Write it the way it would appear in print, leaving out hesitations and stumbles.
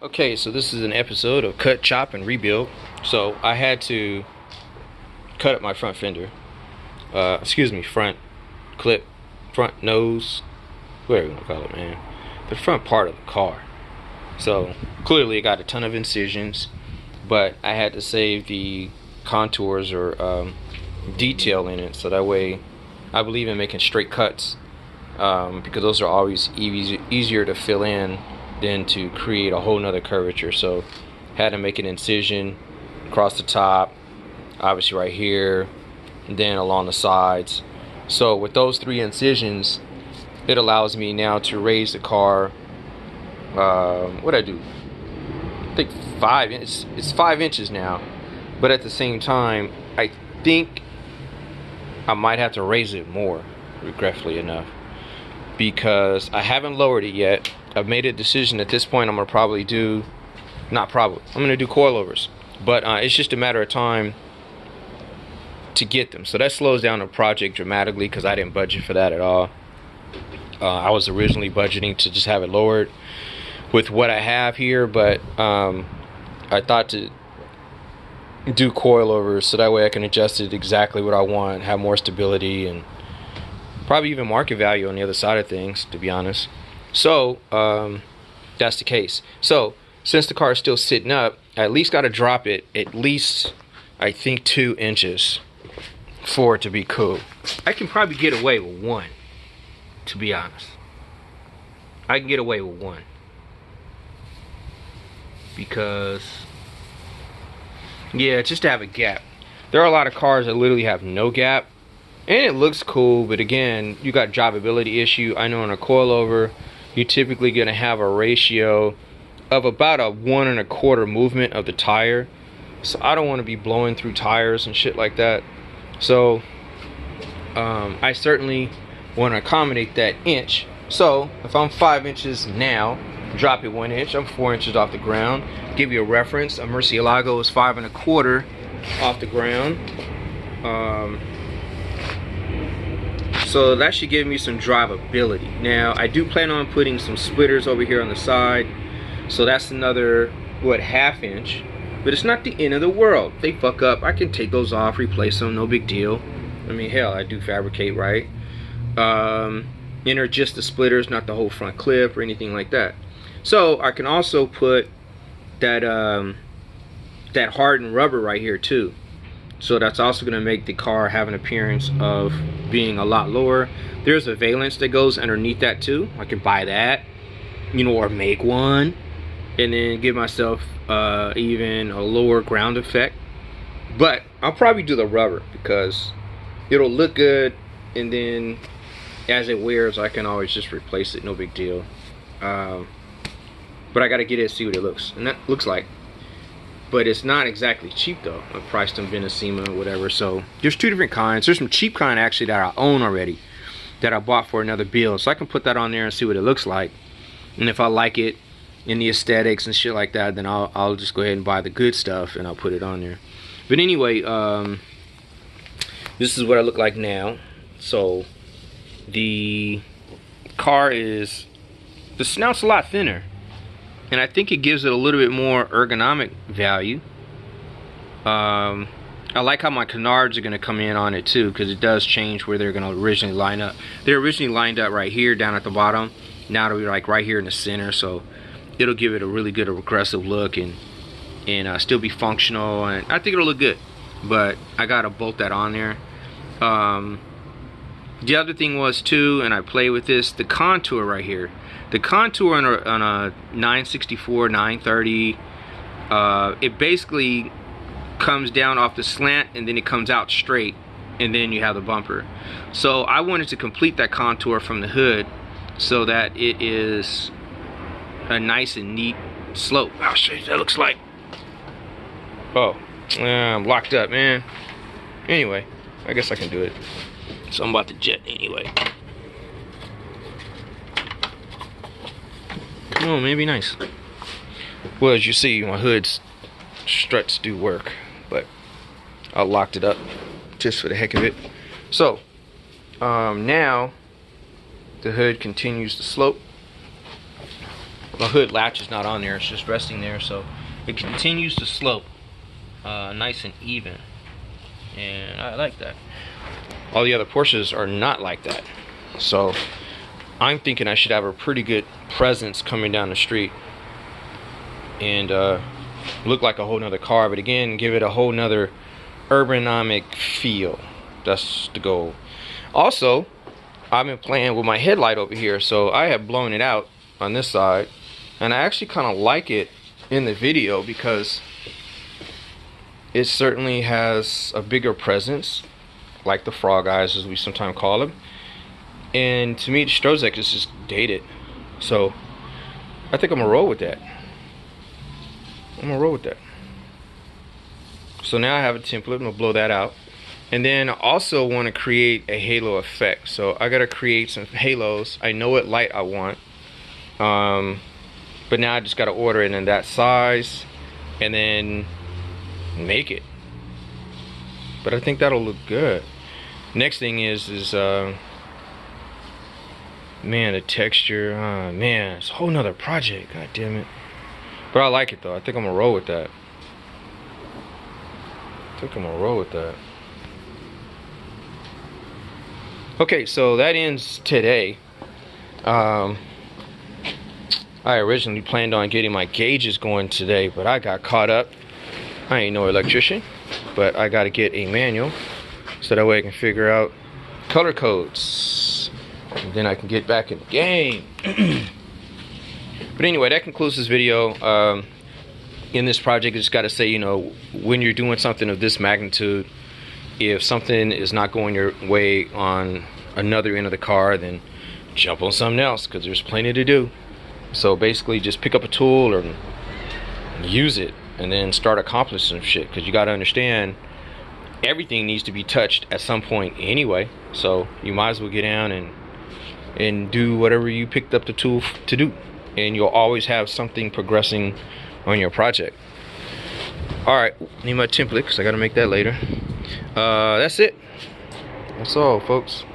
Okay, so this is an episode of Cut, Chop, and Rebuild. So I had to cut up my front fender. Front clip, front nose, whatever you want to call it, man. The front part of the car. So clearly it got a ton of incisions, but I had to save the contours or detail in it, so that way I believe in making straight cuts, because those are always easier to fill in than to create a whole nother curvature. So had to make an incision across the top, obviously right here, and then along the sides. So with those 3 incisions, it allows me now to raise the car, what I do, I think 5 inches. It's 5 inches now, but at the same time I think I might have to raise it more, regretfully enough, because I haven't lowered it yet. I've made a decision at this point. I'm gonna probably do, not probably, I'm gonna do coilovers, but it's just a matter of time to get them. So that slows down the project dramatically because I didn't budget for that at all. I was originally budgeting to just have it lowered with what I have here, but I thought to do coilovers so that way I can adjust it exactly what I want, have more stability, and probably even market value on the other side of things, to be honest. So that's the case. So since the car is still sitting up, I at least got to drop it at least, I think, 2 inches for it to be cool. I can probably get away with 1, to be honest. I can get away with 1 because, yeah, just to have a gap. There are a lot of cars that literally have no gap, and it looks cool, but again, you got drivability issue. I know in a coilover, you're typically going to have a ratio of about a 1 1/4 movement of the tire. So I don't want to be blowing through tires and shit like that. So I certainly want to accommodate that inch. So if I'm 5 inches now, drop it 1 inch, I'm 4 inches off the ground. Give you a reference, a Murcielago is 5 1/4 off the ground. So that should give me some drivability. Now I do plan on putting some splitters over here on the side, so that's another, what, 1/2 inch, but it's not the end of the world. If they fuck up, I can take those off, replace them, no big deal. I mean, hell, I do fabricate, right? And they're just the splitters, not the whole front clip or anything like that. So I can also put that that hardened rubber right here too. So that's also going to make the car have an appearance of being a lot lower. There's a valance that goes underneath that too. I can buy that, you know, or make one, and then give myself even a lower ground effect. But I'll probably do the rubber because it'll look good, and then as it wears, I can always just replace it, no big deal. But I got to get it and see what it looks like. But it's not exactly cheap though. I priced them Benacima or whatever. So there's 2 different kinds. There's some cheap kind actually that I own already, that I bought for another build. So I can put that on there and see what it looks like. And if I like it in the aesthetics and shit like that, then I'll just go ahead and buy the good stuff and I'll put it on there. But anyway, this is what I look like now. So the car is, the snout's a lot thinner, and I think it gives it a little bit more ergonomic value. I like how my canards are going to come in on it too, because it does change where they're going to originally line up. They're originally lined up right here down at the bottom. Now they'll be like right here in the center, so it'll give it a really good aggressive look and still be functional, and I think it'll look good. But I got to bolt that on there. The other thing was too, and I play with this, the contour right here. The contour on a 964, 930, it basically comes down off the slant and then it comes out straight, and then you have the bumper. So I wanted to complete that contour from the hood so that it is a nice and neat slope. I'll show you what that looks like. Oh, I'm locked up, man. Anyway, I guess I can do it. So I'm about to jet anyway. Come on, maybe nice. Well, as you see, my hood's struts do work, but I locked it up just for the heck of it. So now the hood continues to slope. my hood latch is not on there, it's just resting there, so it continues to slope nice and even, and I like that. All the other Porsches are not like that, so I'm thinking I should have a pretty good presence coming down the street and look like a whole nother car, but again, give it a whole nother ergonomic feel. That's the goal. Also, I've been playing with my headlight over here, so I have blown it out on this side, and I actually kind of like it in the video because it certainly has a bigger presence, like the frog eyes as we sometimes call them. And to me, the Strozek is just dated, so I think I'm gonna roll with that. So now I have a template. I'm gonna blow that out, and then I also want to create a halo effect. So I gotta create some halos. I know what light I want, but now I just gotta order it in that size and then make it. But I think that'll look good. Next thing is man, the texture, man, it's a whole nother project, god damn it. But I like it though. I think I'm gonna roll with that. Okay, so that ends today. I originally planned on getting my gauges going today, but I got caught up. I ain't no electrician, but I gotta get a manual so that way I can figure out color codes, and then I can get back in the game. But anyway, that concludes this video. In this project, I just got to say, you know, when you're doing something of this magnitude, if something is not going your way on another end of the car, then jump on something else, because there's plenty to do. So basically, just pick up a tool or use it, and then start accomplishing some shit, because you got to understand, everything needs to be touched at some point anyway. So you might as well get down and do whatever you picked up the tool to do, and you'll always have something progressing on your project. Alright, need my template because I gotta make that later. That's it. That's all, folks.